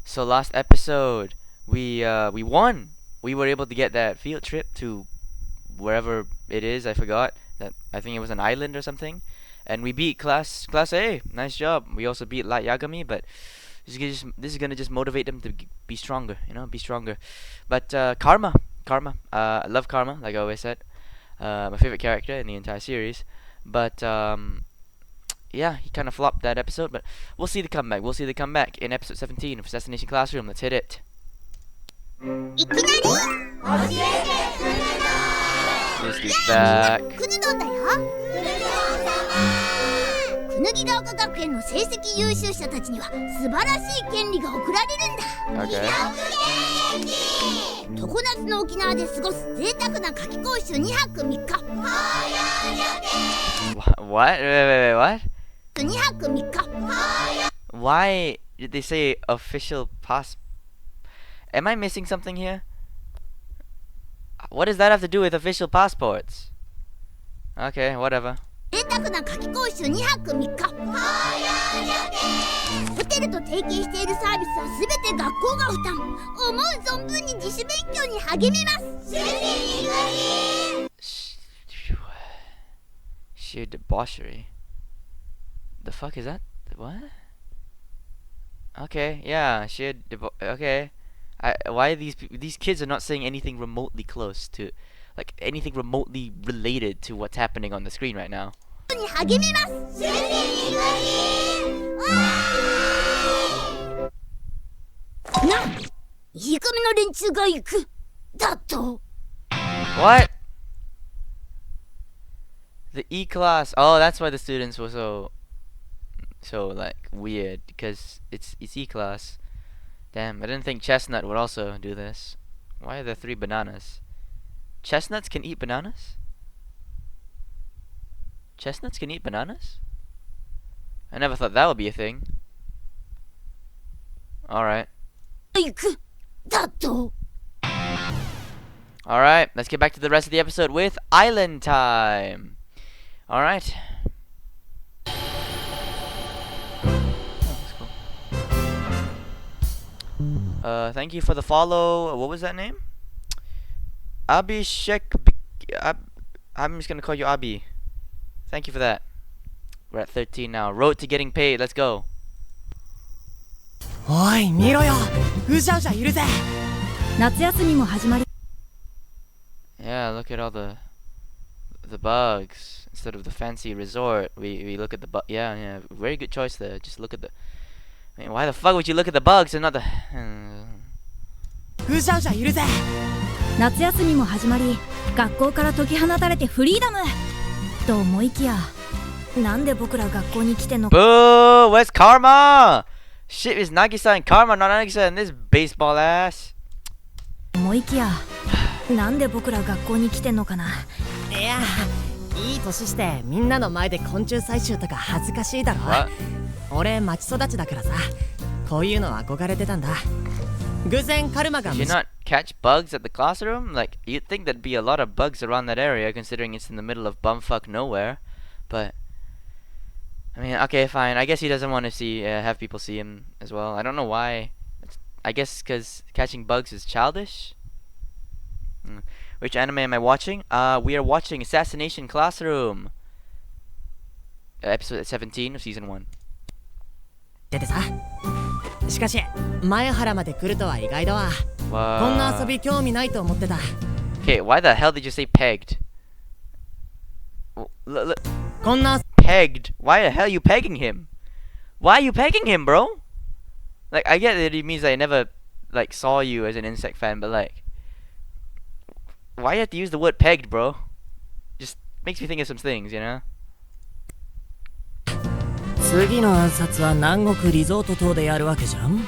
So last episode, we won. We were able to get that field trip to wherever it is. I forgot that. I think it was an island or something, and we beat class A. Nice job. We also beat Light Yagami, but this is gonna just motivate them to be stronger. Be stronger. But Karma. I love Karma, like I always said. My favorite character in the entire series. But yeah, he kind of flopped that episode, but we'll see the comeback. We'll see the comeback in episode 17 of Assassination Classroom. Let's hit it. This dude's back. くぬぎが丘学園の成績優秀者たちには素晴らしい権利が贈られるんだ。常夏の沖縄で過ごす贅沢な夏季講習2泊3日。What? Wait, what? 2泊3日。 Why did they say official pass? Am I missing something here? What does that have to do with official passports? Okay, whatever. 贅沢な夏季講習2泊3日。ホテルと提携しているサービスは全て学校が負担。思う存分に自主勉強に励みます。Sheer debauchery. The fuck is that? What? Okay, yeah, okay. Why these kids are not saying anything remotely close to, like anything remotely related to what's happening on the screen right now? What? The E class. Oh, that's why the students were so like weird, because it's E class. Damn, I didn't think Chestnut would also do this. Why are there 3 bananas? Chestnuts can eat bananas? Chestnuts can eat bananas? I never thought that would be a thing. Alright. Alright, let's get back to the rest of the episode with Island Time. Alright. Thank you for the follow. What was that name? Abhishek. I'm just gonna call you Abhi. Thank you for that. We're at 13 now. Road to getting paid. Let's go. Oi, miro yo. Uja iru ze. Natsuyasumi mo hajimari. Yeah, look at all the bugs. Instead of the fancy resort, we look at the yeah, very good choice there. Just look at the. I mean, why the fuck would you look at the bugs and not the? うじゃうじゃいるぜ。夏休みも始まり、学校から解き放たれてフリーダムと思いきや、なんで僕ら学校に来てんの？ Boo! Where's Karma? Shit is Nagisa and Karma, not Nagisa and this baseball ass. 思いきや、なんで僕ら学校に来てんのかな？いや、いい年してみんなの前で昆虫採集とか恥ずかしいだろ。俺町育ちだからさ、こういうの憧れてたんだ。偶然カルマが。Did you not catch bugs at the classroom? Like, you'd think there'd be a lot of bugs around that area, considering it's in the middle of bumfuck nowhere. But I mean, okay, fine. I guess he doesn't want to see have people see him as well. I don't know why. I guess because catching bugs is childish. Which anime am I watching? We are watching Assassination Classroom. Episode 17 of season 1. でさ、しかし前原まで来るとは意外だわ。こんな遊び興味ないと思ってた。Okay, why the hell did you say pegged? Look, こんな pegged. Why the hell are you pegging him? Why are you pegging him, bro? Like, I get that it means I never like saw you as an insect fan, but like, why you have to use the word pegged, bro? Just makes me think of some things, you know? 次の暗殺は南国リゾート島でやるわけじゃん。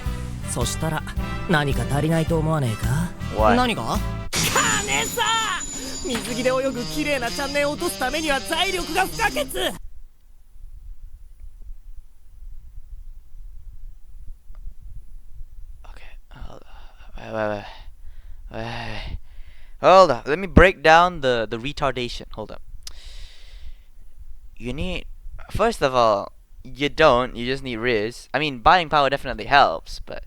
そしたら何か足りないと思わねえか？ What? 何が？金さ！水着で泳ぐ綺麗なチャンネルを落とすためには財力が不可欠。Okay, wait. Hold up. Let me break down the retardation. Hold up. You need, first of all, you just need Riz. I mean, buying power definitely helps, but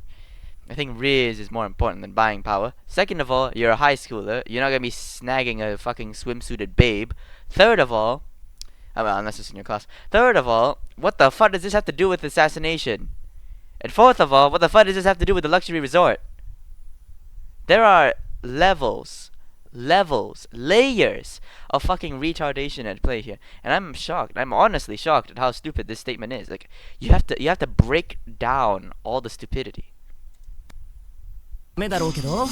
I think riz is more important than buying power. Second of all, you're a high schooler. You're not gonna be snagging a fucking swimsuited babe. Third of all, well, unless it's in your class. Third of all, what the fuck does this have to do with assassination? And fourth of all, what the fuck does this have to do with the luxury resort? There are levels, layers of fucking retardation at play here, and I'm shocked. I'm honestly shocked at how stupid this statement is. Like, you have to break down all the stupidity. ダメだろうけど、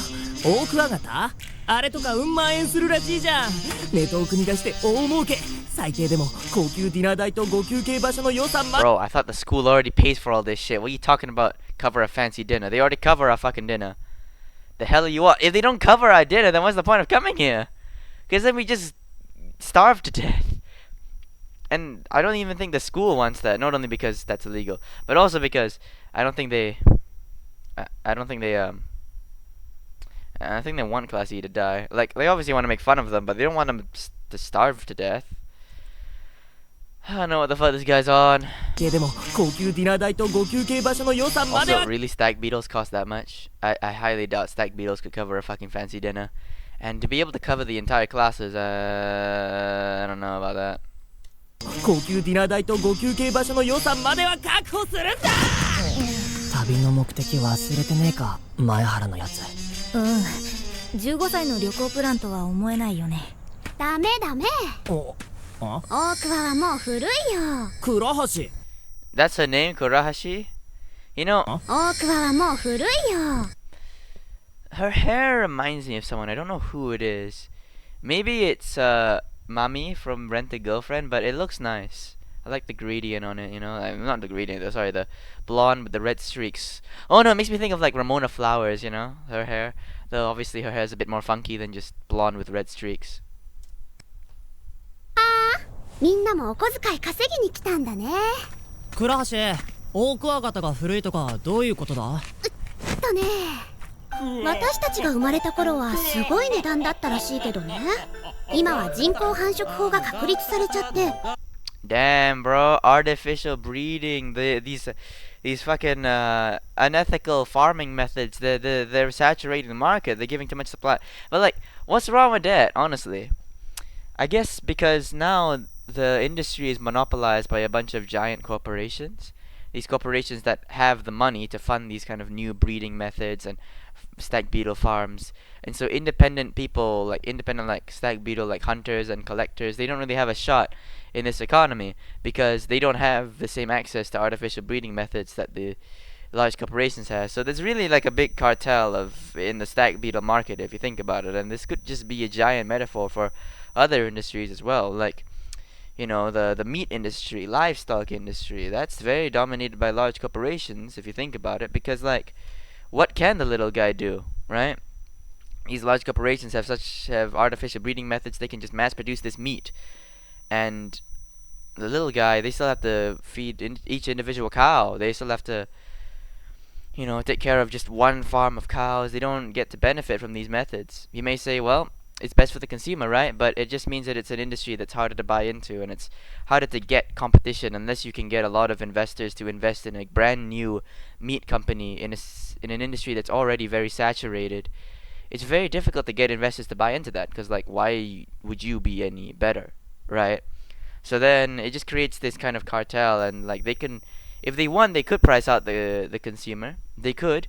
大クワガタあれとかうん万円するらしいじゃん。ネトを国出して大儲け。最低でも高級ディナー代とご休憩場所の予算ま。 Bro, I thought the school already pays for all this shit. What are you talking about? Cover a fancy dinner? They already cover our fucking dinner. The hell are you on? If they don't cover our dinner, then what's the point of coming here? Because then we just starve to death. And I don't even think the school wants that. Not only because that's illegal, but also because I don't think they I think they want Class E to die. Like, they obviously want to make fun of them, but they don't want them to starve to death. I don't know what the fuck this guy's on. Also, really, stag beetles cost that much? I highly doubt stag beetles could cover a fucking fancy dinner. And to be able to cover the entire classes, I don't know about that. 高級ディナー代とご休憩場所の予算までは確保するんだ。旅の目的忘れてねえか、前原のやつ。15歳の旅行プランとは思えないよね。ダメダメ。大桑はもう古いよ。倉橋。 That's her name, Kurahashi? You know, 大桑はもう古いよ。 her hair reminds me of someone. I don't know who it is. Maybe it's Mami from Rent a Girlfriend, but it looks nice. I like the gradient on it, you know. Not the gradient, sorry, the blonde with the red streaks. Oh no, it makes me think of like Ramona Flowers, you know, her hair. Though obviously her hair is a bit more funky than just blonde with red streaks. みんなもお小遣い稼ぎに来たんだね。倉橋、大クワガタが古いとかどういうことだ？とね、私たちが生まれた頃はすごい値段だったらしいけどね。今は人工繁殖法が確立されちゃって。Damn, bro, artificial breeding, these fucking unethical farming methods, they're saturating the market, they're giving too much supply. But like, what's wrong with that, honestly? I guess because now the industry is monopolized by a bunch of giant corporations. These corporations that have the money to fund these kind of new breeding methods and stag beetle farms. And so independent people, like stag beetle, like hunters and collectors, they don't really have a shot in this economy because they don't have the same access to artificial breeding methods that the large corporations have. So there's really like a big cartel in the stag beetle market if you think about it, and this could just be a giant metaphor for other industries as well, like, you know, the meat industry, livestock industry. That's very dominated by large corporations if you think about it, because like, what can the little guy do, right? These large corporations have artificial breeding methods. They can just mass produce this meat, and the little guy, they still have to feed each individual cow. They still have to, you know, take care of just one farm of cows. They don't get to benefit from these methods. You may say, well, it's best for the consumer, right? But it just means that it's an industry that's harder to buy into, and it's harder to get competition unless you can get a lot of investors to invest in a brand new meat company in an industry that's already very saturated. It's very difficult to get investors to buy into that, because like, why would you be any better, right? So then it just creates this kind of cartel, and like, they can, if they won, they could price out the consumer. They could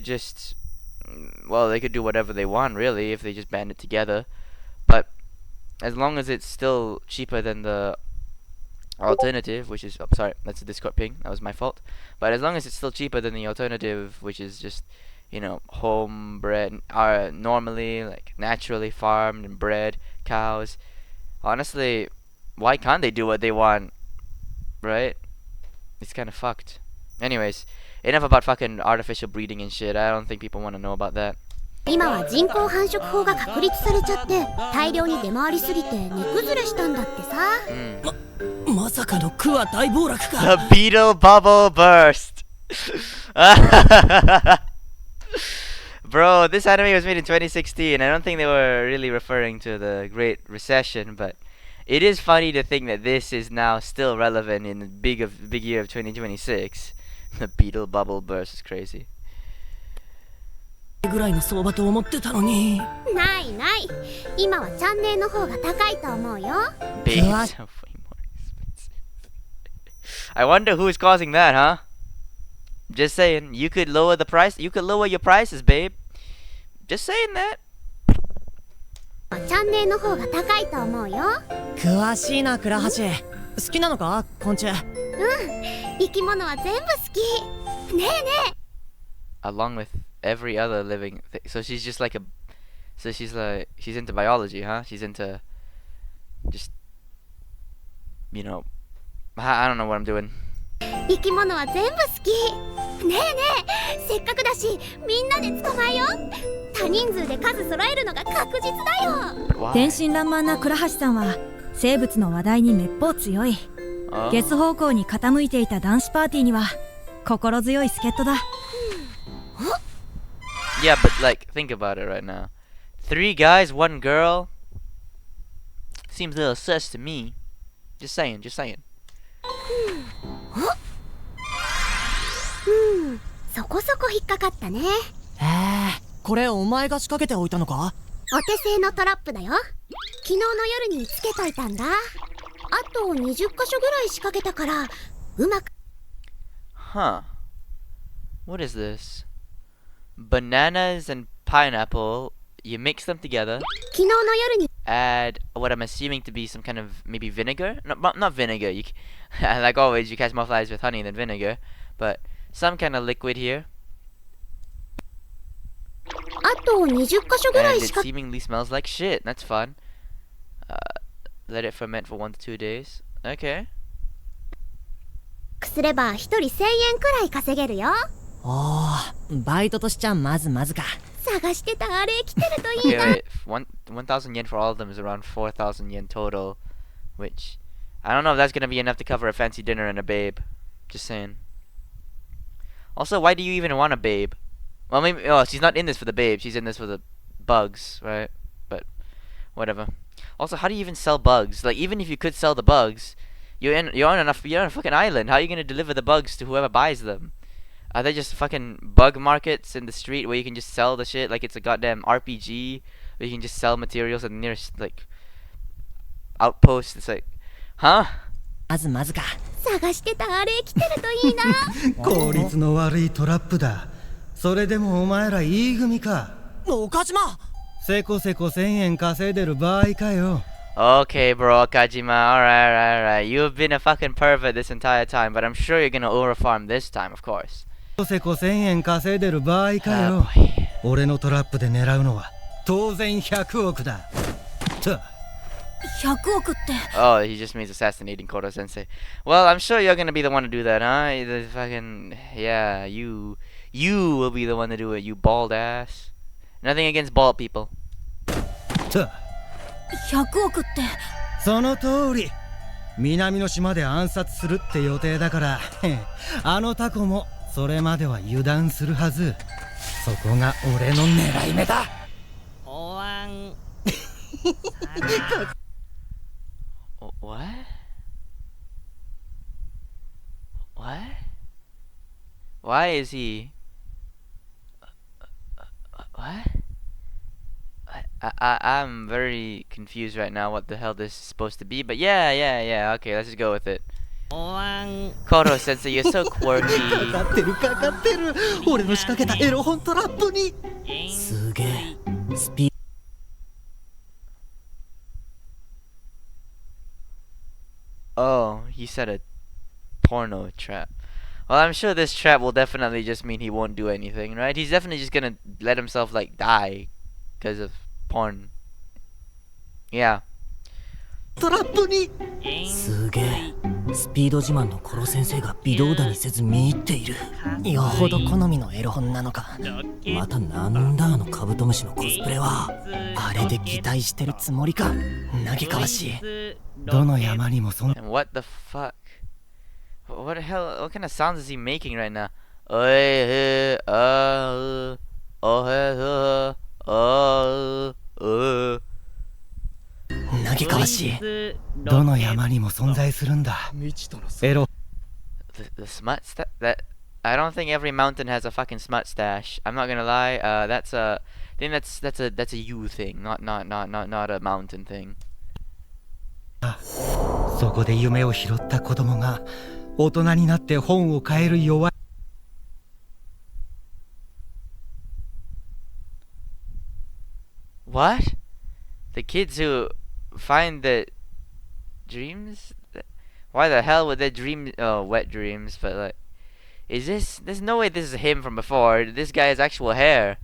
just, well, they could do whatever they want really if they just band it together. But as long as it's still cheaper than the alternative, which is, oh, sorry, that's a Discord ping, that was my fault. But as long as it's still cheaper than the alternative, which is just, you know, homebred, normally, like, naturally farmed and bred cows, honestly, why can't they do what they want, right? It's kind of fucked. Anyways, enough about fucking artificial breeding and shit. I don't think people want to know about that. 今は人工繁殖法が確立されちゃって大量に出回りすぎて値崩れしたんだってさ。まさかのクワ大暴落か。 The beetle bubble burst. Bro, this anime was made in 2016. I don't think they were really referring to the Great Recession, but it is funny to think that this is now still relevant in the big year of 2026. The beetle bubble burst is crazy. ぐらいの相場と思ってたのに。ないない、今はチャンネルの方が高いと思うよ。 Babes are way more expensive. I wonder who is causing that, huh? Just saying, you could lower the price. You could lower your prices, babe. Just saying that. チャンネルの方が高いと思うよ。詳しいな倉橋。好きなのか昆虫。生き物は全部好き。ねえねえ。 Along with every other living thing. So she's just like a. So she's into biology, huh? She's into just, you know, I don't know what I'm doing. 生き物は全部好き。ねえねえ、せっかくだしみんなで捕まえよう。多人数で数揃えるのが確実だよ。 But why? 天真爛漫な倉橋さんは生物の話題にめっぽう強い。ゲス方向に傾いていた男子パーティーには心強い助っ人だ。Yeah, but like, think about it right now. 3 guys, 1 girl. Seems a little sus to me. Just saying, just saying. そこそこ引っかかったね。これお前が仕掛けておいたのか？お手製のトラップだよ。昨日の夜につけといたんだ。あと20箇所ぐらい仕掛けたからうまく。 Huh. What is this? Bananas and pineapple. You mix them together. 昨日の夜に Add what I'm assuming to be some kind of maybe vinegar. No, not vinegar. Like always, you catch more flies with honey than vinegar. But some kind of liquid here. あと20箇所ぐら And い it しか seemingly smells like shit. That's fun. Let it ferment for 1 to 2 days. Okay. すれば1人1000円くらい稼げるよ。おー、バイトとしちゃまずまずか。探してたあれ来てるといい Okay, な。 wait. 1,000 yen for all of them is around 4,000 yen total. Which, I don't know if that's gonna be enough to cover a fancy dinner and a babe. Just saying. Also, why do you even want a babe? Well, maybe, oh, she's not in this for the babe. She's in this for the bugs, right? But, whatever. Also, how do you even sell bugs? Like, even if you could sell the bugs, you're on a fucking island. How are you gonna deliver the bugs to whoever buys them? Are there just fucking bug markets in the street where you can just sell the shit like it's a goddamn RPG? Where you can just sell materials at the nearest, like, outpost? It's like, huh? まずまずか。探してたあれ来てるといいな。効率の悪いトラップだ。それでもお前ら E 組か。岡島。せこせこ1000円稼いでる場合かよ。Okay, bro, Kajima. Alright. You've been a fucking pervert this entire time, but I'm sure you're gonna overfarm this time, of course. せこせこ1000円稼いでる場合かよ。俺のトラップで狙うのは当然100億だ。100億って。 Oh, he just means assassinating Koto Sensei. Well, I'm sure you're gonna be the one to do that, huh? The fucking, yeah, you will be the one to do it, you bald ass. Nothing against bald people. 100億って。その通り。南の島で暗殺するって予定だからあのタコもそれまでは油断するはず。そこが俺の狙い目だ。おわん。What? What? Why is he? What? I'm very confused right now what the hell this is supposed to be, but yeah, okay, let's just go with it. おわん。 Koto Sensei, you're so quirky. かかってるかかってる。俺の仕掛けたエロ本トラップに。すげえ。スピ Oh, he said a porno trap. Well, I'm sure this trap will definitely just mean he won't do anything, right? He's definitely just gonna let himself, like, die because of porn. Yeah. トラップに。すげえ。スピード自慢のコロ先生が微動だにせず見入っている。よほど好みのエロ本なのか。またなんだあのカブトムシのコスプレは。あれで擬態してるつもりか。嘆かわしい。どの山にもそん And what the fuck? What the hell? What kind of sounds is he making right now? Oh, oh, 嘆かわしい。どの山にも存在するんだ。エロ。the smuts that I don't think every mountain has a fucking smut stash. I'm not gonna lie. That's a. I think that's a you thing, not a mountain thing. そこで夢を拾った子供が大人になって本を買える弱い What? The kids who find the dreams? Why the hell would they dream? Oh, wet dreams. But like, is this? There's no way this is him from before. This guy has actual hair.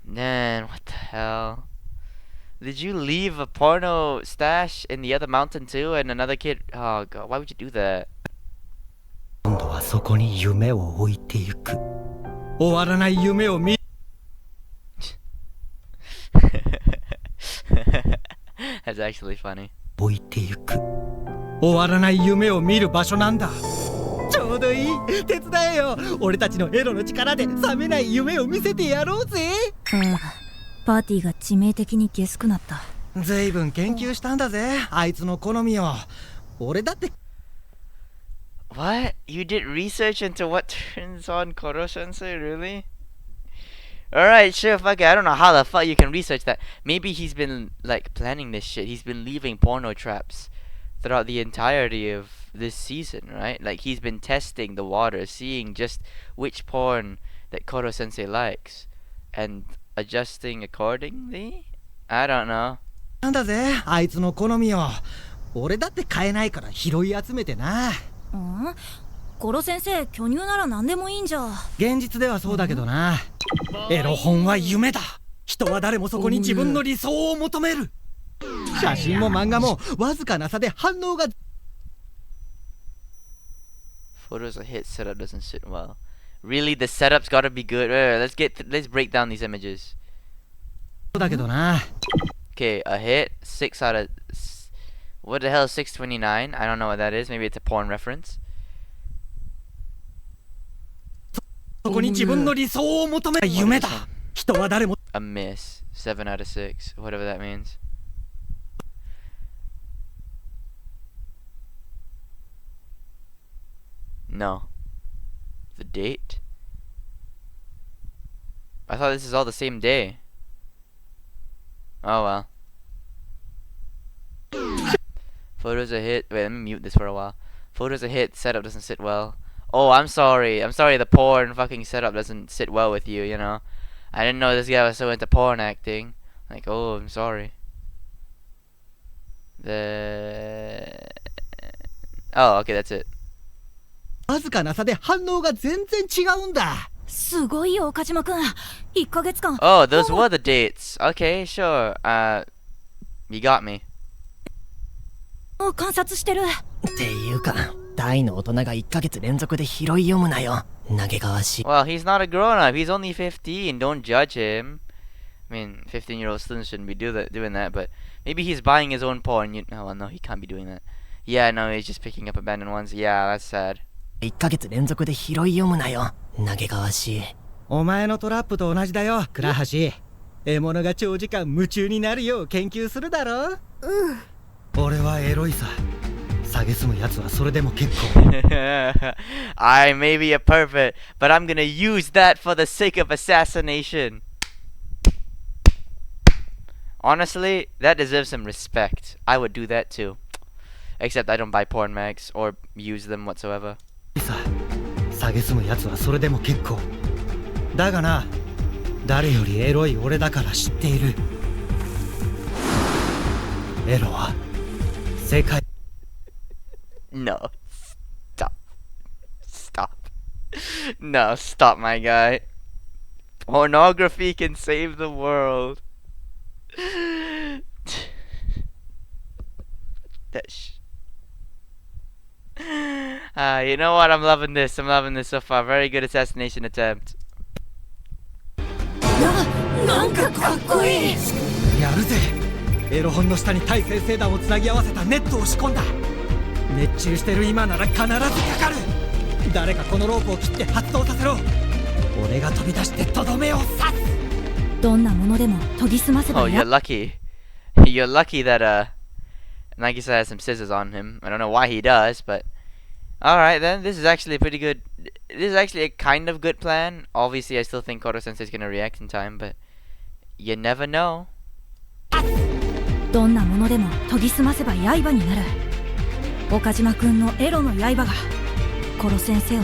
Man, what the hell? Did you leave a porno stash in the other mountain too? And another kid? Oh god, why would you do that? 今度はそこに夢を置いてゆく終わらない夢を見 That's actually funny. 置いてゆく終わらない夢を見る場所なんだちょうどいい手伝えよ俺たちのエロの力で覚めない夢を見せてやろうぜパーティーが致命的にゲスくなったずいぶん研究したんだぜあいつの好みを俺だって What? You did research into what turns on Koro Sensei, really? Alright, sure, fuck it. I don't know how the fuck you can research that. Maybe he's been, like, planning this shit. He's been leaving porno traps throughout the entirety of this season, right? Like, he's been testing the water, seeing just which porn that Koro Sensei likes, and adjusting accordingly? I don't know. なんだぜあいつの好みを俺だって買えないから拾い集めてなコロ先生巨乳なら何でもいいんじゃ現実ではそうだけどなエロ本は夢だ人は誰もそこに自分の理想を求める写真も漫画もわずかな差で反応が Photos a hit, setup doesn't sit well. Really? The setup's gotta be good. Let's break down these images. だけどな Okay, a hit, 6 out of... What the hell is 629? I don't know what that is. Maybe it's a porn reference. そこに自分の理想を求める夢だ人は誰も A miss, 7 out of 6. Whatever that means. No. The date? I thought this is all the same day. Oh well. Photos a hit. Wait, let me mute this for a while. Photos a hit. Setup doesn't sit well. Oh, I'm sorry. I'm sorry the porn fucking setup doesn't sit well with you, you know. I didn't know this guy was so into porn acting. Like, oh, I'm sorry. Oh, okay, that's it. わずかな差で反応が全然違うんだすごいよ岡島くん1ヶ月間 Oh, those were the dates. Okay, sure. You got me. 観察してるっていうか大の大人が1ヶ月連続で拾い読むなよ嘆かわしい Well, he's not a grown-up. He's only 15. Don't judge him. I mean, 15-year-old students shouldn't be doing that, but maybe he's buying his own porn. Oh, well, no, he can't be doing that. Yeah, no, he's just picking up abandoned ones. Yeah, that's sad. 1ヶ月連続で拾い読むなよ嘆かわしいお前のトラップと同じだよ倉橋獲物が長時間夢中になるよう研究するだろ俺はエロいさ蔑むやつはそれでも結構 I may be a pervert, but I'm gonna use that for the sake of assassination. Honestly, that deserves some respect. I would do that too. Except I don't buy porn mags or use them whatsoever. さ蔑むやつはそれでも結構だがな誰よりエロい俺だから知っているエロは世界 No. Stop. Stop. No, stop, my guy. Pornography can save the world. You know what? I'm loving this. I'm loving this so far. Very good assassination attempt. なんかかっこいいやるぜエロ本の下に対先生弾をつなぎ合わせたネットを仕込んだ熱中してる今なら必ずかかる誰かこのロープを切って発動させろ俺が飛び出してとどめを刺すどんなものでも研ぎ澄ませば Oh, や you're lucky. You're lucky that Nagisa has some scissors on him. I don't know why he does, but alright then. This is actually a pretty good this is actually a kind of good plan. Obviously, I still think Koro Sensei is gonna react in time, but you never know. どんなものでも研ぎ澄ませば刃になる。岡島くんのエロの刃が殺先生を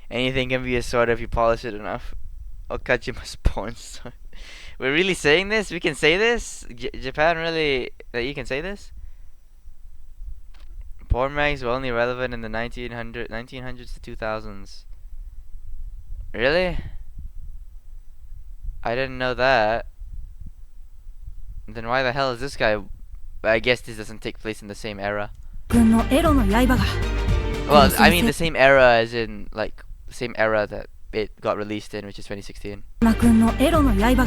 Anything can be a sword if you polish it enough. Okajima's porn sword. We're really saying this? We can say this? Japan really... that you can say this? Porn mags were only relevant in the 1900s to 2000s. Really? I didn't know that. Then why the hell is this guy... I guess this doesn't take place in the same era. 君のエロの刃が Well, I mean the same era as in, like, the same era that it got released in, which is 2016. 君のエロの刃が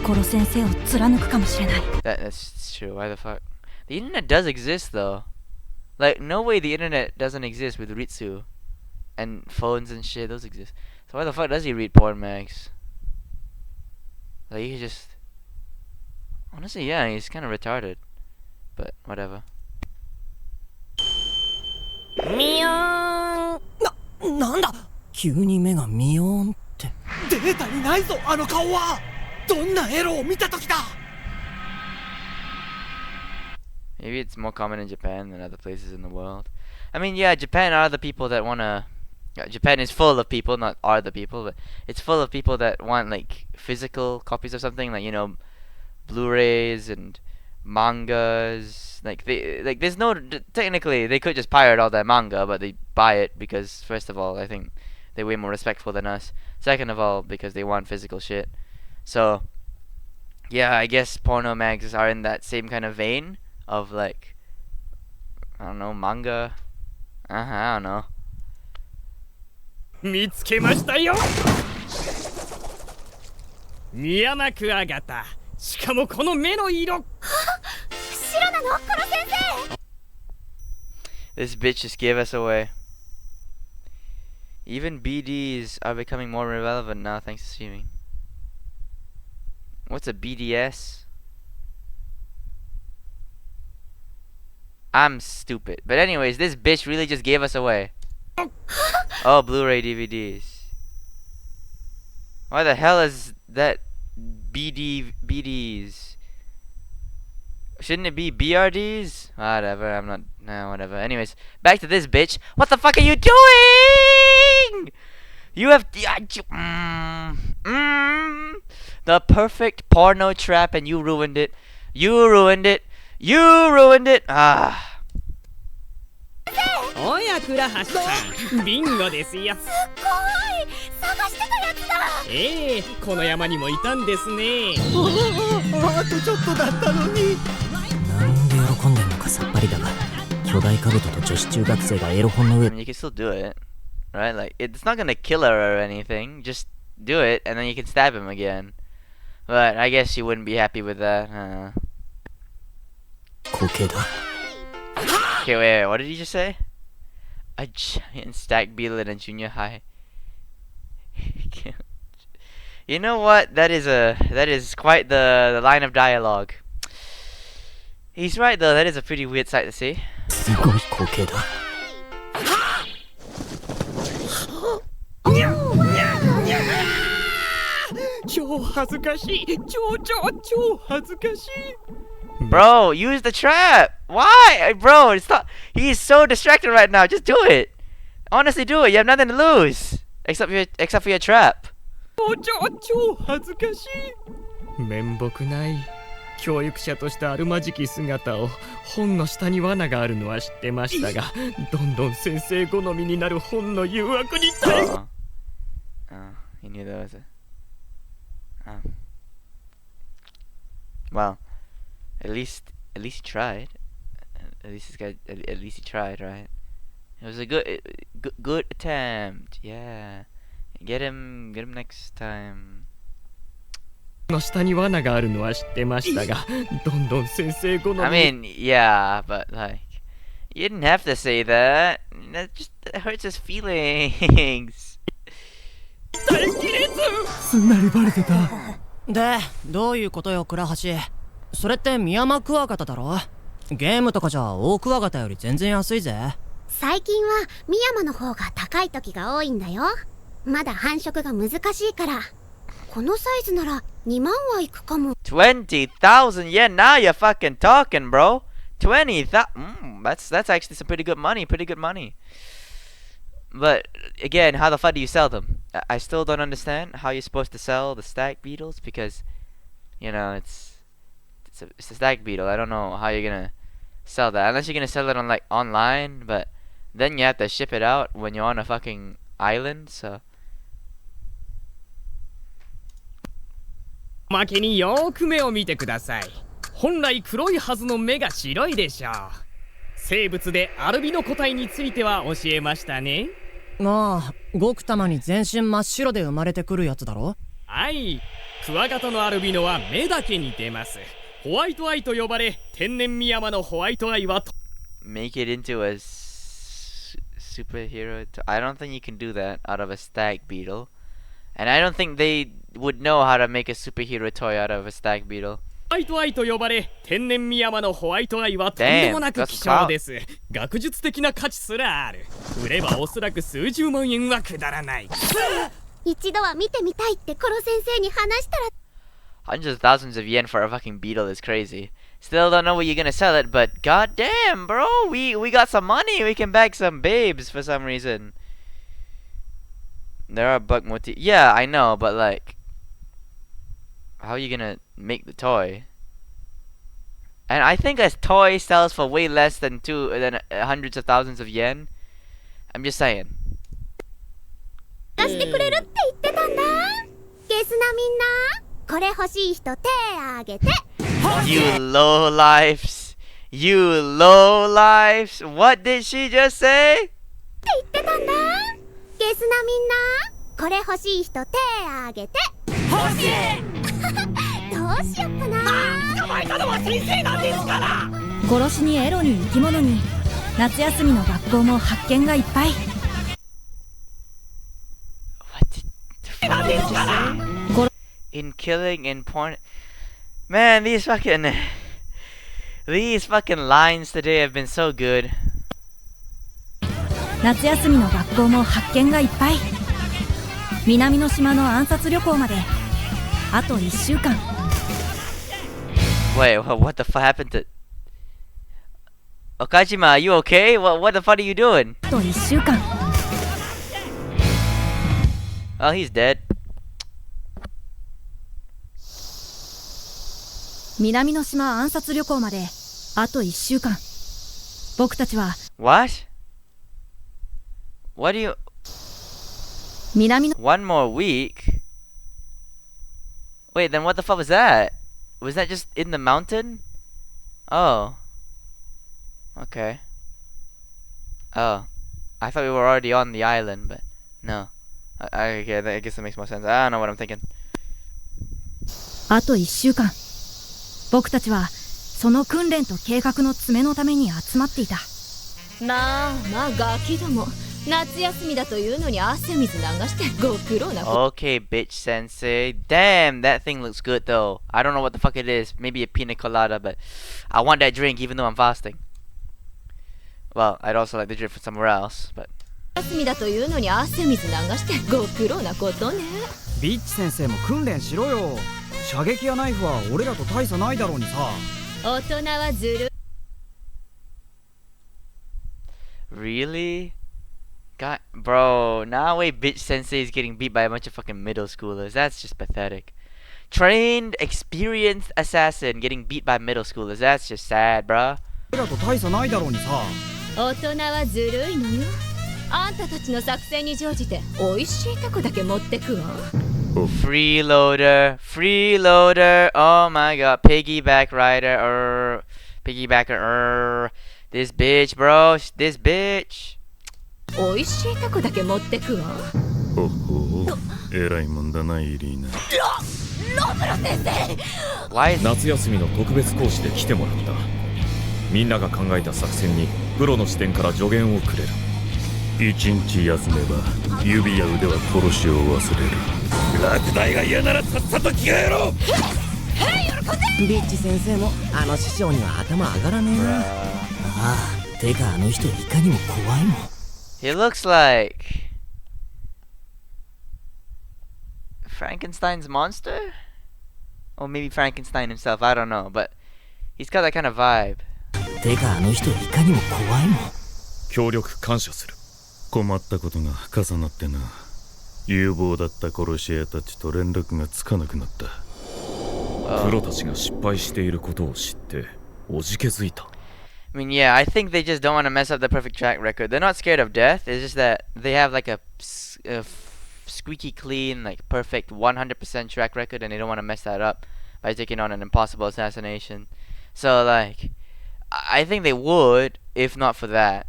殺先生を貫くかもしれない。 That's true. Why the fuck? The internet does exist, though. Like, no way the internet doesn't exist with Ritsu. And phones and shit, those exist. So why the fuck does he read porn mags? Like, he just... Honestly, yeah, he's kind of retarded. But, whatever. ミヨーンなんだ急に目がミヨーンってデータにないぞあの顔はどんなエロを見た時だ Maybe it's more common in Japan than other places in the world. I mean, yeah, Japan are the people that wanna... Japan is full of people, not are the people, but it's full of people that want, like, physical copies of something, like, you know, Blu-rays and mangas. Like, there's no... Technically, they could just pirate all that manga, but they buy it because, first of all, I think they're way more respectful than us. Second of all, because they want physical shit. So, yeah, I guess porno mags are in that same kind of vein of, like, I don't know, manga. I don't know. 見つけましたよミヤマクワガタしかもこの目の色白なのコロ先生 This bitch just gave us away. Even BDs are becoming more relevant now thanks to streaming. What's a BDS? I'm stupid. But anyways, this bitch really just gave us away. Oh, Blu-ray DVDs. Why the hell is that BDs? Shouldn't it be BRDs? Whatever, I'm not... Nah, whatever. Anyways, back to this bitch. What the fuck are you doing? You have... the perfect porno trap and you ruined it. You ruined it. You ruined it. Ah. おや倉橋さんビンゴですよすっごい探してたやつだこの山にもいたんですねあとちょっとだったのになんで喜んでんのかさっぱりだが巨大カブトと女子中学生がエロ本の I 上 mean, you can still do it. Right? Like, it's not gonna kill her or anything. Just do it and then you can stab him again. But I guess she wouldn't be happy with that.光景だ Okay, wait, what did you just say? A giant stack beetle in a junior high. You know what? That is quite the line of dialogue. He's right though. That is a pretty weird sight to see. すごい光景だ超恥ずかしい超恥ずかしい Bro, use the trap. Why, bro? It's not. He's so distracted right now. Just do it. Honestly, do it. You have nothing to lose except for your trap. 超恥ずかしい面目ない教育者としてあるまじき姿を本の下に罠があるのは知ってましたがどんどん先生好みになる本の誘惑に対 Oh, he knew that was a. Well, at least he tried. At least this guy. At least he tried, right? It was a good attempt. Yeah. Get him next time. の下に罠があるのは知ってましたがどんどん先生好み I mean, yeah, but like, you didn't have to say that. That hurts his feelings. 耐えきれずすんなりバレてたでどういうことよ倉橋それってミヤマクワガタだろゲームとかじゃ大クワガタより全然安いぜ最近は深山の方が高い時が多いんだよ。まだ繁殖が難しいから。このサイズなら2万はいくかも。20,000 yen. Now you're fucking talking, bro. 20,000. That's actually some pretty good money. Pretty good money. But again, how the fuck do you sell them? I still don't understand how you're supposed to sell the stag beetles because, you know, it's a stag beetle. I don't know how you're gonna sell that unless you're gonna sell it on like online. But then you have to ship it out when you're on a fucking island. So. おまけによーく目を見てください。本来黒いはずの目が白いでしょう。生物でアルビノ個体については教えましたね。ああ、ごくたまに全身真っ白で生まれてくるやつだろ。はい、クワガタのアルビノは目だけに出ます。ホワイトアイと呼ばれ、天然ミヤマのホワイトアイはMake it into a superhero. I don't think you can do that out of a stag beetle. And I don't think they would know how to make a superhero toy out of a stag beetle. ホワイトアイと呼ばれ、天然ミヤマのホワイトアイはとんでもなく希少です。学術的な価値すらある。売ればおそらく数十万円はくだらない。一度は見てみたいってコロ先生に話したら。Hundreds of thousands of yen for a fucking beetle is crazy. Still don't know where you're gonna sell it, but goddamn, bro, we got some money. We can bag some babes for some reason. There are bug motifs. Yeah, I know, but like, how are you gonna make the toy? And I think a toy sells for way less than hundreds of thousands of yen. I'm just saying. 出してくれるって言ってたんだ。ゲスなみんな、これ欲しい人手あげて。You low lives. You low lives. What did she just say? って言ってたんだ。ゲスなみんな、これ欲しい人手あげて。欲しい。どうしよっかな。捕まえたのは先生なんですから。殺しにエロに生き物に、夏休みの学校も発見がいっぱい。What did you say? In killing and porn. Man, these fucking lines today have been so good. 夏休みの学校も発見がいっぱい。南の島の暗殺旅行まであと1週間。Wait, what the fuck happened to Okajima? Are you okay? What the fuck are you doing? あと1週間。Oh, he's dead. 南の島暗殺旅行まであと1週間。僕たちは What? What do you... 南の One more week? Wait, then what the fuck was that? Was that just in the mountain? Oh. Okay. Oh. I thought we were already on the island, but no. Okay, I guess that makes more sense. I don't know what I'm thinking. あと1週間。僕たちはその訓練と計画の詰めのために集まっていた。まあまあガキども、夏休みだというのに汗水流してご苦労な。 Okay, bitch sensei. Damn, that thing looks good though. I don't know what the fuck it is. Maybe a pina colada, but I want that drink even though I'm fasting. Well, I'd also like the drink from somewhere else, but 休みだというのに汗水流してご苦労なことね。ビッチ先生も訓練しろよ。射撃やナイフは俺らと大差ないだろうにさ。大人はずる。 Really? God, bro, now wait, bitch sensei is getting beat by a bunch of fucking middle schoolers. That's just pathetic. Trained, experienced assassin getting beat by middle schoolers. That's just sad, bruh. 俺らと大差ないだろうにさ。大人はずるいのよ。あんたたちの作戦に乗じて美味しいタコだけ持ってくわ。Freeloader, freeloader. Oh my god, piggyback rider, piggybacker, this bitch, bro, this bitch. 美味しいタコだけ持ってくわ。ほほう、えらいもんだなイリーナ。ロブロ先生。Why is 夏休みの特別講師で来てもらった。みんなが考えた作戦にプロの視点から助言をくれる。一日休めば指や腕は殺しを忘れる。落第が嫌ならさっさと着替えろ。ビッチ先生もあの師匠には頭上がらねえな。ああ、てかあの人いかにも怖いもん。 He looks like Frankenstein's monster? Or maybe Frankenstein himself, I don't know, but he's got that kind of vibe. てかあの人いかにも怖いもん。協力感謝する。困ったことが重なってな。有望だった殺し屋たちと連絡がつかなくなった。プロたちが失敗していることを知っておじけづいた。I mean, yeah, I think they just don't want to mess up the perfect track record. They're not scared of death. It's just that they have like a squeaky clean, like perfect 100% track record, and they don't want to mess that up by taking on an impossible assassination. So, like, I think they would, if not for that.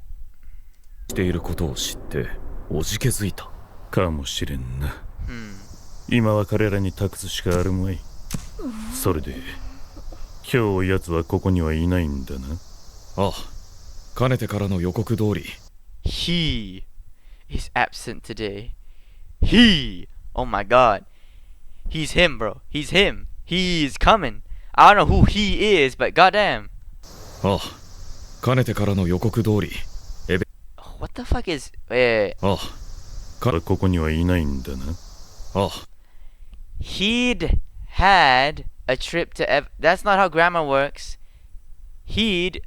していることを知っておじけづいた。かもしれんな。今は彼らに託すしかあるまい。それで、今日奴はここにはいないんだな。ああ、かねてからの予告通り。He is absent today. He! Oh my god. He's him, bro. He's him. He's coming. I don't know who he is, but goddamn. ああ、かねてからの予告通り。What the fuck is... ああ、ここにはいないんだな。ああ。He'd had a trip to That's not how grammar works. He'd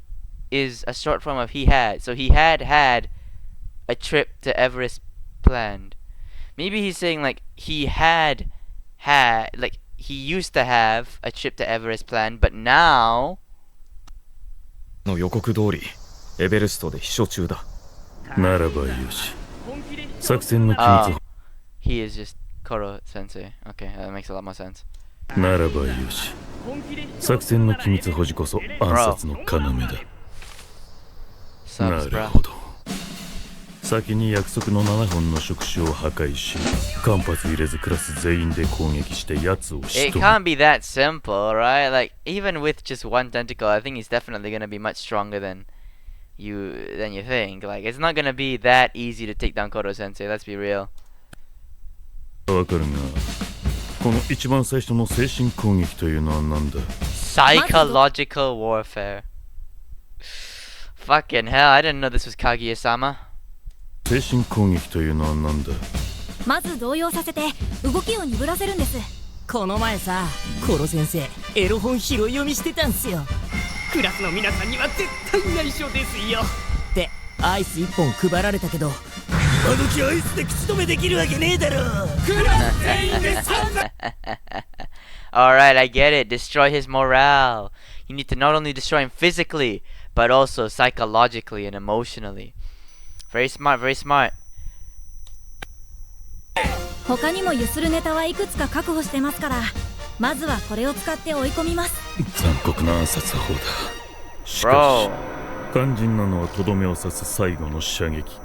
is a short form of he had. So he had had a trip to Everest planned. Maybe he's saying like he had like he used to have a trip to Everest planned, but now の予告通りエベレストで秘書中だ。ならばよし。作戦の機密。He is just Koro Sensei. Okay, that makes a lot more sense. ならばよし。作戦の機密保持こそ暗殺の要だ。なるほど。先に約束の7本の触手を破壊し、間髪入れずクラス全員で攻撃して奴を仕留め。 It can't be that simple, right? Like even with just one tentacle, I think he's definitely gonna be much stronger than you think. Like it's not gonna be that easy to take down Koro Sensei. Let's be real. わかるが、この一番最初の精神攻撃というのは何だ？ Psychological warfare. Fucking hell! I didn't know this was Kaguya-sama. 精神攻撃というのは何だ？まず動揺させて動きを鈍らせるんです。この前さ、コロ先生エロ本拾い読みしてたんすよ。クラスの皆さんには絶対内緒ですよ。でアイス1本配られたけど、今時アイスで口止めできるわけねえだろ。クラス全員でAlright, I get it. Destroy his morale. You need to not only destroy him physically, but also psychologically and emotionally. Very smart, very smart. 他にもゆするネタはいくつか確保してますから、まずはこれを使って追い込みます。残酷な暗殺法だ。しかし、肝心なのはとどめを刺す最後の射撃。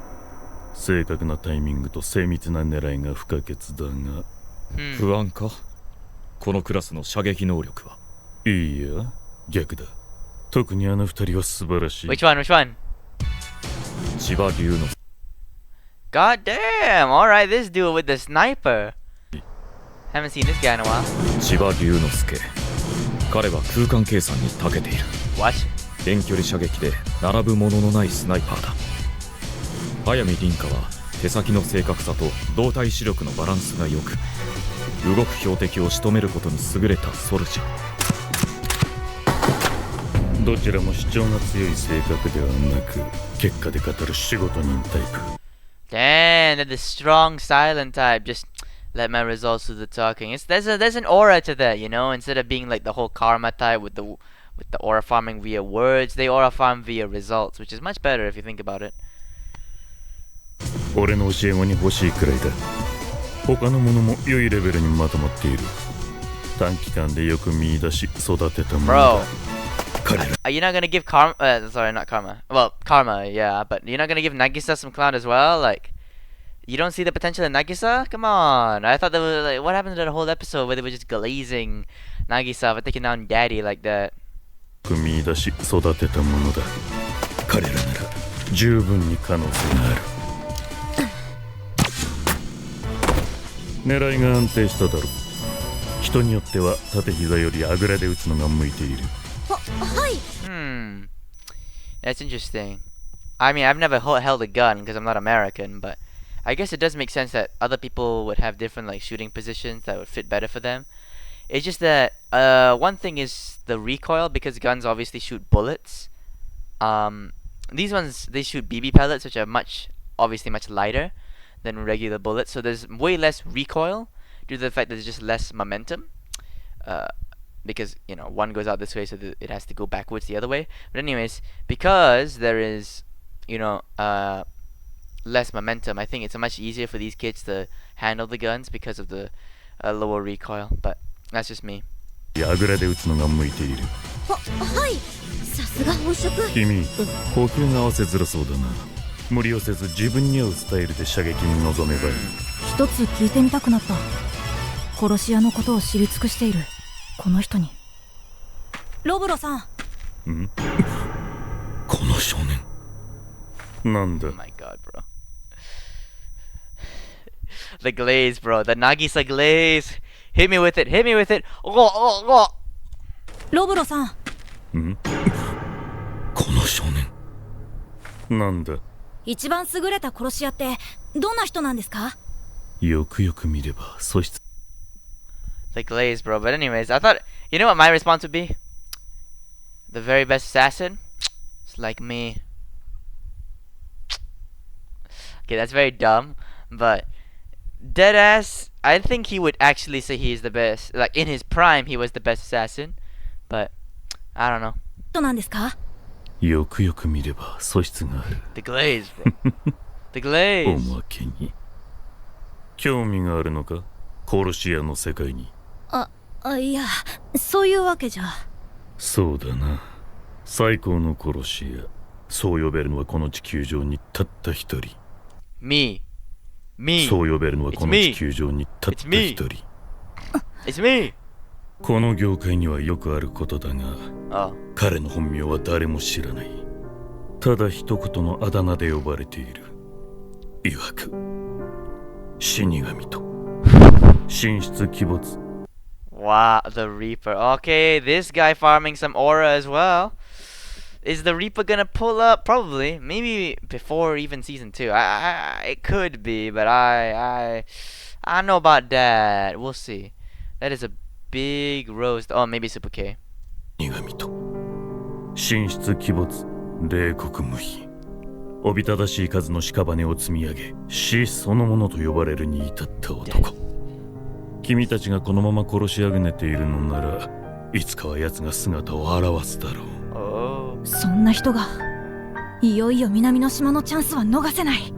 正確なタイミングと精密な狙いが不可欠だが、不安か？このクラスの射撃能力は。いいや、逆だ。特にあの二人は素晴らしい。Which one? Which one? 千葉龍之。God damn! Alright, this dude with the sniper. Haven't seen this guy in a while. 千葉龍之介。彼は空間計算に長けている。What? 遠距離射撃で並ぶもののないスナイパーだ。早見凛香は手先の正確さと動体視力のバランスが良く、動く標的を仕留めることに優れたソルジャー。どちらも主張が強い性格ではなく、結果で語る仕事人タイプ。Damn, they're the strong silent type. Just let my results do the talking. There's an aura to that, you know. Instead of being like the whole karma type with the aura farming via words, they aura farm via results, which is much better if you think about it. 俺の教え子に欲しいくらいだ。他のものも良いレベルにまとまっている。短期間でよく見出し育てたものだ。Are you not gonna give karma? Sorry, not karma. Well, karma, yeah, but you're not gonna give Nagisa some clout as well? Like, you don't see the potential in Nagisa? Come on! I thought that was like, what happened to the whole episode where they were just glazing Nagisa for taking down Daddy like that? 見出し育てたものだ。彼らなら十分に可能性がある。狙いが安定しただろう。人によっては縦膝よりあぐらで打つのが向いている。はい。That's interesting. I mean, I've never held a gun because I'm not American, but I guess it does make sense that other people would have different like shooting positions that would fit better for them. It's just that one thing is the recoil because guns obviously shoot bullets. These ones they shoot BB pellets, which are obviously much lighter than regular bullets, so there's way less recoil due to the fact that there's just less momentum. Because one goes out this way, so it has to go backwards the other way. But anyways, because there is less momentum, I think it's much easier for these kids to handle the guns because of the lower recoil. But that's just me. 矢倉で撃つのが向いている。はい、さすが本職。君、呼吸が合わせづらそうだな。無理をせず自分に合うスタイルで射撃に臨めばいい。一つ聞いてみたくなった。殺し屋のことを知り尽くしているこの人に。ロブロさん。ん？この少年。なんだ。Oh my god, bro. The glaze, bro. The Nagisa glaze. Hit me with it. Hit me with it. Oh. ロブロさん。ん？この少年。なんだ。一番優れた殺し屋ってどんな人なんですか？よくよく見れば素質。The glaze, bro. But anyways, I thought, you know what my response would be? The very best assassin? It's like me. Okay, that's very dumb, but deadass, I think he would actually say he's the best. Like in his prime, he was the best assassin, but I don't know. どうなんですか？よくよく見れば素質がある。The glaze, bro. The glaze. おまけに興味があるのか？殺し屋の世界に。いや、そういうわけじゃ。そうだな。最高の殺し屋。そう呼べるのはこの地球上にたった一人。Me. そう呼べるのはこの地球上にたった一人。It's me. この業界にはよくあることだが、彼の本名は誰も知らない。ただ一言のあだ名で呼ばれている。いわく死神と神出鬼没。Wow, the Reaper. Okay, this guy farming some aura as well. Is the Reaper gonna pull up? Probably. Maybe before even season 2. It could be, but I don't know about that. We'll see. That is a big roast. Oh, maybe Super K. 神と神出鬼没、冷酷無比。おびただしい数の屍を積み上げ、死そのものと呼ばれるに至った男。君たちがこのまま殺しあぐねているのなら、いつかは奴が姿を現すだろう。そんな人がいよいよ南の島のチャンスは逃せない。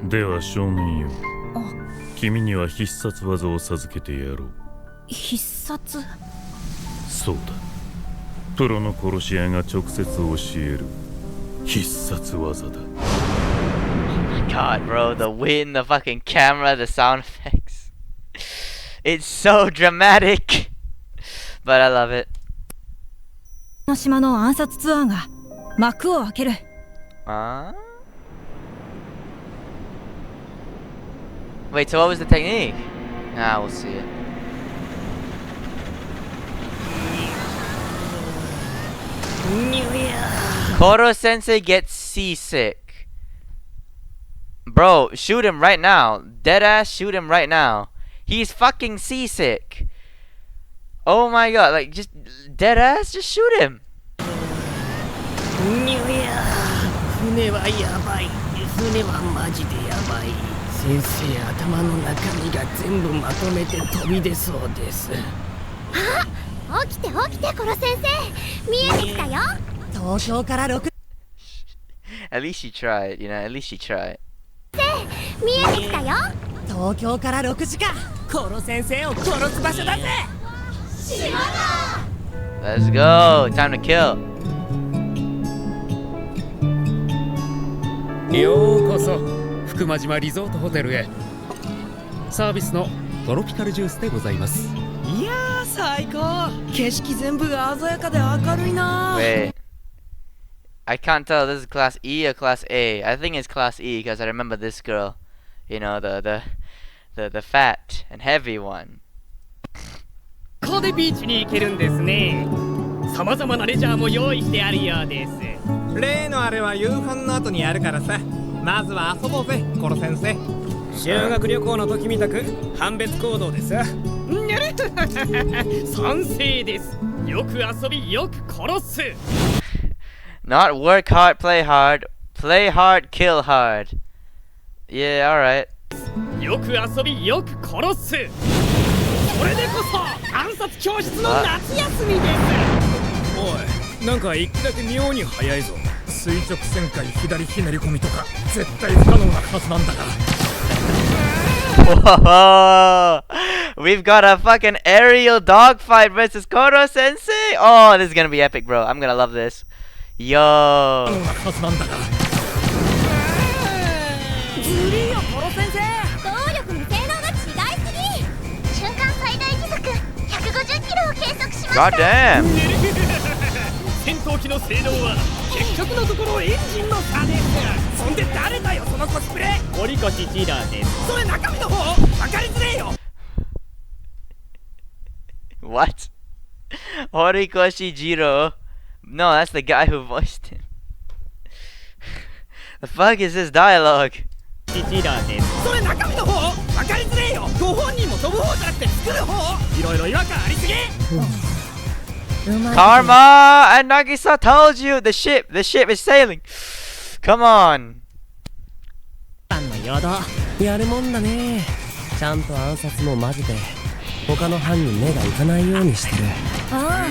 では少年よ、君には必殺技を授けてやろう。必殺？そうだ。プロの殺し屋が直接教える必殺技だ。God, bro, the wind, the fucking camera, the sound effects. It's so dramatic. But I love it. の島の暗殺ツアーが幕を開ける。Wait, so what was the technique? We'll see it. Koro Sensei gets seasick. Bro, shoot him right now. Deadass, shoot him right now. He's fucking seasick. Oh my god, like just deadass, just shoot him. 船はやばい。船はマジでやばい。先生、頭の中身が全部まとめて飛び出そうです。起きて起きて、コロ先生。見えてきたよ。東京から6。At least she tried, you know, at least she tried. 見えてきたよ。東京から6時間。コロ先生を殺す場所だぜ。島だ。Let's go, time to kill. ようこそ福間島リゾートホテルへ。サービスのトロピカルジュースでございます。いやー最高。景色全部が鮮やかで明るいな。 Wait, I can't tell this is class E or class A. I think it's class E because I remember this girl. You know, the fat and heavy one. ここでビーチに行けるんですね。様々なレジャーも用意してあるようです。例のあれは夕飯の後にやるからさ。まずは遊ぼうぜ、コロ先生。修学旅行の時みたく判別行動でさ。にゃる賛成です。よく遊びよく殺す。 Not work hard, play hard. Play hard, kill hard. Yeah, alright. よく遊びよく殺す。それでこそ暗殺教室の夏休みです。おい、なんか一気だけ妙に早いぞ。垂直旋回左ひねり込みとか絶対不可能なはずなんだWhoa! が。We've got a fucking aerial dogfight versus Koro Sensei. Oh, this is gonna be epic, bro. I'm gonna love this. Yo. ずるいよコロ先生。動力の性能が違いすぎ。瞬間最大時速150キロを計測しました。 God damn. 戦闘機の性能は結局のところエンジンの差です。そんで誰だよそのコスプレ。堀越ジーラーです。それ中身の方分かりづれえよ。What? Horikoshi Jiro? No, that's the guy who voiced him. The fuck is this dialogue? ジーラーです。それ中身の方分かりづれえよ。ご本人も飛ぶ方じゃなくて作る方。いろいろ違和感ありすぎ。Karma and Nagisa told you the ship is sailing. Come on. やだ、やるもんだね。ちゃんと暗殺も混ぜて他の班に目がいかないようにしてる。ああ、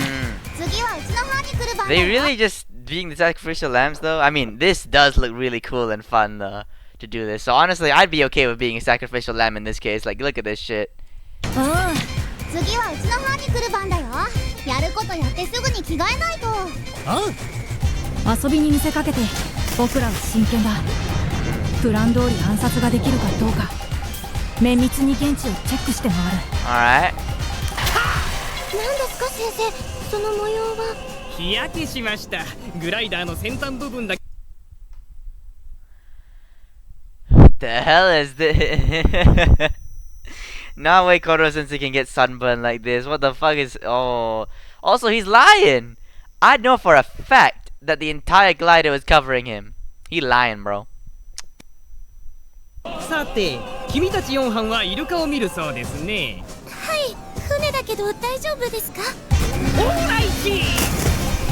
次はうちの班に来る番だ They よ。 really just being the sacrificial lambs though? I mean, this does look really cool and fun though, to do this. So honestly, I'd be okay with being a sacrificial lamb in this case. Like, look at this shit. ああ、次はうちの班に来る番だよ。やることやってすぐに着替えないと。遊びに見せかけて僕らは真剣だ。プラン通り暗殺ができるかどうか綿密に現地をチェックして回る。 Alright. 何ですか先生、その模様は。日焼けしました。グライダーの先端部分だけ。 The hell is this? No way Koro Sensei can get sunburned like this. What the fuck is... Oh. Also, he's lying. I know for a fact that the entire glider was covering him. He lying, bro. さて、君たち4班はイルカを見るそうですね。はい、船だけど大丈夫ですか。オーライシー。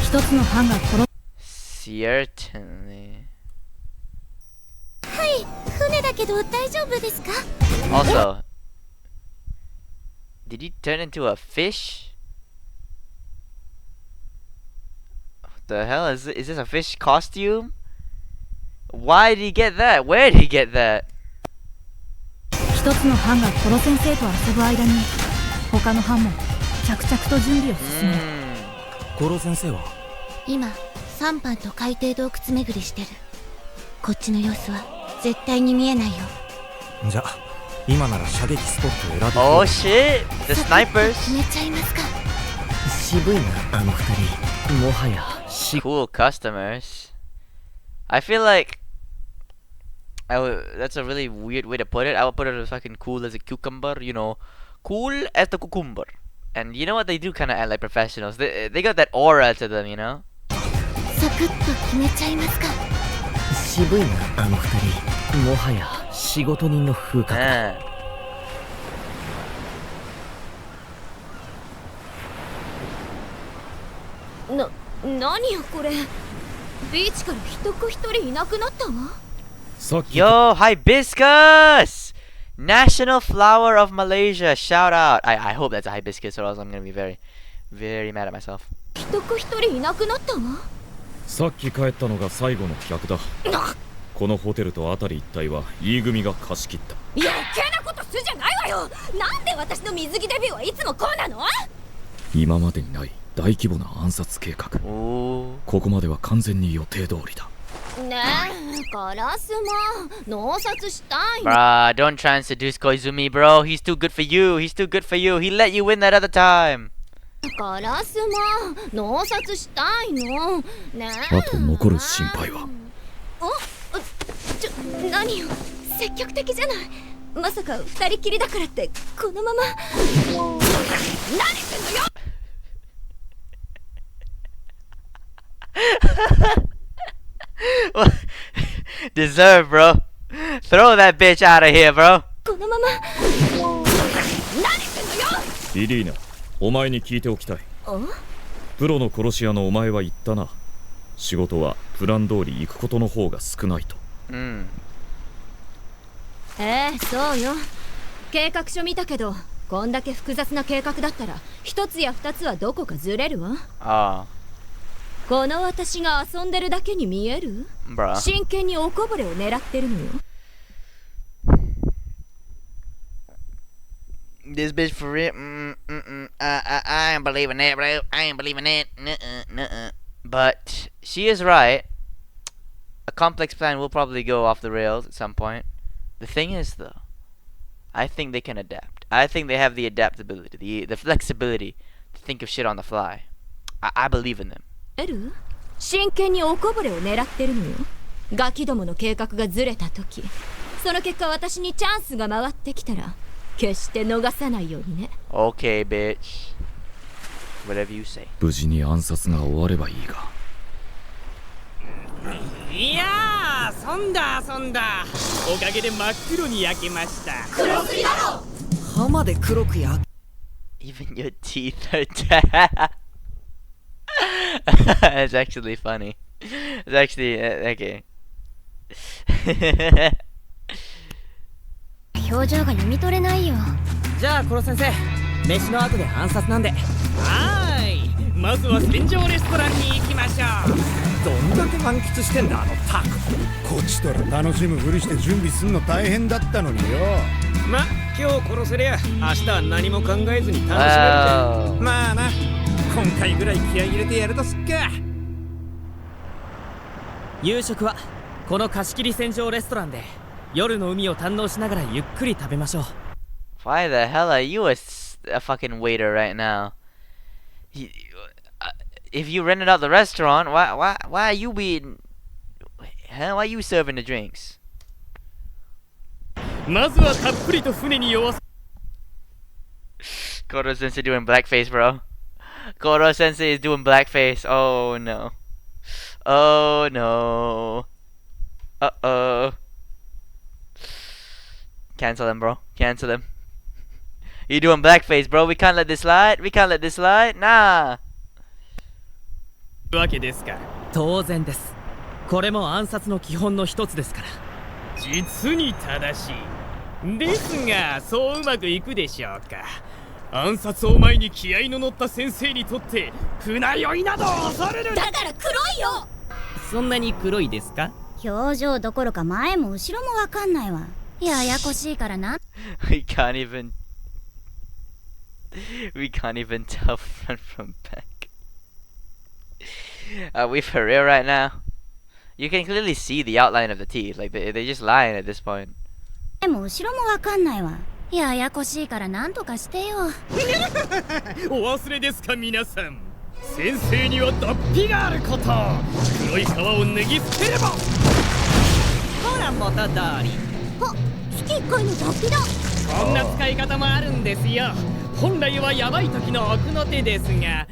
一つの班が殺 Certainly. はい、船だけど大丈夫ですか。 Also, did he turn into a fish? What the hell is this? Is this a fish costume? Why did he get that? Where did he get that? 一つの班がコロ先生と遊ぶ間に他の班も着々と準備を進める。コロ先生は今3班と海底洞窟巡りしてる。こっちの様子は絶対に見えないよ。じゃあ今なら射撃スポットを選ぶ。 Oh shit! The snipers! 決めちゃいますか。渋いなあの二人。もはや Cool customers. I feel like that's a really weird way to put it. I would put it as fucking cool as a cucumber, you know. Cool as the cucumber. And you know what? They do kind of act like professionals. They got that aura to them, you know? サクッと決めちゃいますか。渋いなあの二人。もはや仕事人の風格だ。何よこれ。ビーチから一人いなくなったわ。Yo, hibiscus! National flower of Malaysia. Shout out. I hope that's a hibiscus or else I'm gonna be very, very mad at myself. 一人いなくなったわ。さっき帰ったのが最後の客だ。このホテルと辺り一帯は E 組が貸し切った。余計なことするじゃないわよ。なんで私の水着デビューはいつもこうなの。今までにない大規模な暗殺計画。ここまでは完全に予定通りだ。ねえ、ガラスも脳殺したいの。 Bruh, don't try and seduce Koizumi, bro. He's too good for you. He's too good for you. He let you win that other time. ガラスも脳殺したいの。ねえ。あと残る心配は。何よ、積極的じゃない。まさか二人きりだからってこのまま。何すんのよ。Deserve, bro. Throw that bitch out of here, bro. このまま何すんのよ。リリーナ、お前に聞いておきたい。プロの殺し屋のお前は言ったな。仕事はプラン通り行くことの方が少ないと。そうよ。計画書見たけど、こんだけ複雑な計画だったら一つや二つはどこかずれるわ。この私が遊んでるだけに見える？真剣におこぼれを狙ってるのよ。This bitch for real? I ain't believing that, bro. I ain't believing that. Nuh-uh. But she is right. A complex plan will probably go off the rails at some point. The thing is, though, I think they can adapt. I think they have the adaptability, the flexibility to think of shit on the fly. I believe in them. 真剣におこぼれを狙ってるのよ。ガキどもの計画がずれた時、その結果私にチャンスが回ってきたら決して逃さないようにね。 Okay, bitch. Whatever you say. 無事に暗殺が終わればいいが。いやー、そんだ。おかげで真っ黒に焼けました。黒すぎだろ。歯まで黒く焼け。 Even your teeth are dead. It's actually funny. It's actually okay. 表情が読み取れないよ。じゃあ殺先生、飯の後で暗殺なんで。まずは戦場レストランに行きましょう。どんだけ満喫してんだあのタク。こっちとら楽しむふりして準備すんの大変だったのによ。ま、今日殺せりゃ明日は何も考えずに楽しめるじゃん。まあな、今回ぐらい気合い入れてやるとすっか。夕食はこの貸し切り戦場レストランで夜の海を堪能しながらゆっくり食べましょう。 Why the hell are you a fucking waiter right now? If you rented out the restaurant, why are you being? Why are you serving the drinks? まずはたっぷりと船に酔わせ。Koro Sensei doing blackface, bro. Koro Sensei is doing blackface. Oh no. Oh no. Uh-oh. Cancel him, bro. Cancel him. You're doing blackface, bro. We can't let this slide. We can't let this slide. Nah. わけですか。当然です。これも暗殺の基本の一つですから。実に正しい。ですが、そううまくいくでしょうか。暗殺を前に気合の乗った先生にとって船酔いなど恐れる。だから黒いよ。そんなに黒いですか？表情どころか前も後ろもわかんないわ。ややこしいからな。We can't even tell front from back. Are we for real right now? You can clearly see the outline of the teeth. Like they're just lying at this point. 前も後ろもわかんないわ。ややこしいからなんとかしてよ。お忘れですか皆さん。先生には脱皮があること。黒い皮を脱ぎ捨てれば。ほら元通り。月1回の脱皮だ。こんな使い方もあるんですよ。本来はヤバい時の奥の手ですが。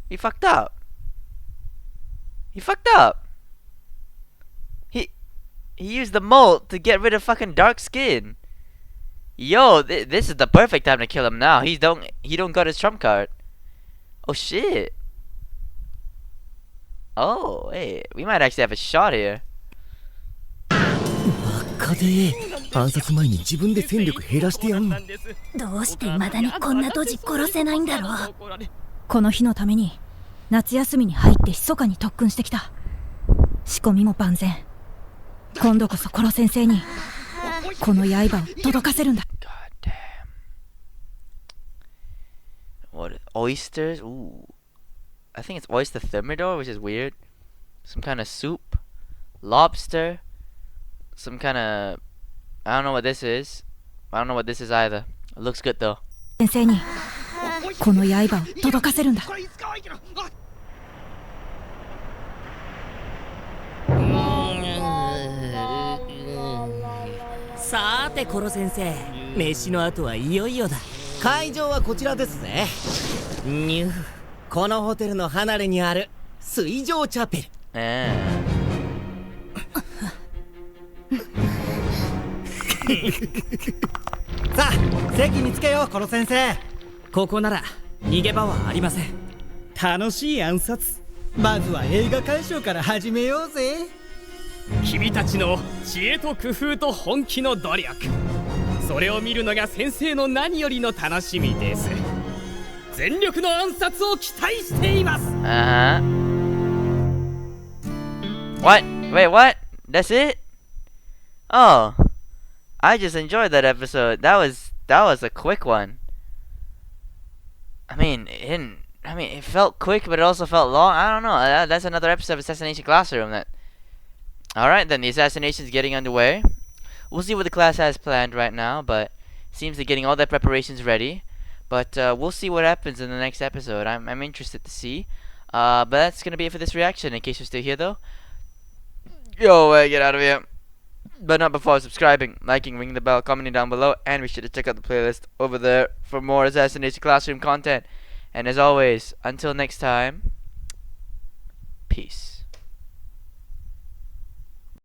He fucked up. He fucked up. He used the molt to get rid of fucking dark skin. Yo, this is the perfect time to kill him now. He don't got his trump card. Oh shit. Oh, hey, we might actually have a shot here. バカで暗殺前に自分で戦力減らしてやんの。どうして未だにこんなドジ殺せないんだろう。この日のために夏休みに入って密かに特訓してきた。仕込みも万全。今度こそコロ先生にこの刃を届かせるんだ。 God damn. What oysters? Ooh. I think it's oyster thermidor, which is weird. Some kind of soup. Lobster. Some kind of... I don't know what this is. I don't know what this is either. It looks good though. 先生にこの刃を届かせるんだ。さーてコロ先生、飯の後はいよいよだ。会場はこちらですぜ。このホテルの離れにある水上チャペル。さあ席につけようコロ先生。ここなら逃げ場はありません。楽しい暗殺。まずは映画鑑賞から始めようぜ。君たちの知恵と工夫と本気の努力、それを見るのが先生の何よりの楽しみです。全力の暗殺を期待しています。What? Wait, what? That's it? Oh, I just enjoyed that episode. That was a quick one. I mean, it felt quick, but it also felt long. I don't know. That's another episode of Assassination Classroom. Alright, then the assassination's getting underway. We'll see what the class has planned right now, but seems they're getting all their preparations ready. But we'll see what happens in the next episode. I'm interested to see. But that's gonna be it for this reaction. In case you're still here, though, go get out of here. But not before subscribing, liking, ringing the bell, commenting down below, and be sure to check out the playlist over there for more Assassination Classroom content. And as always, until next time, peace.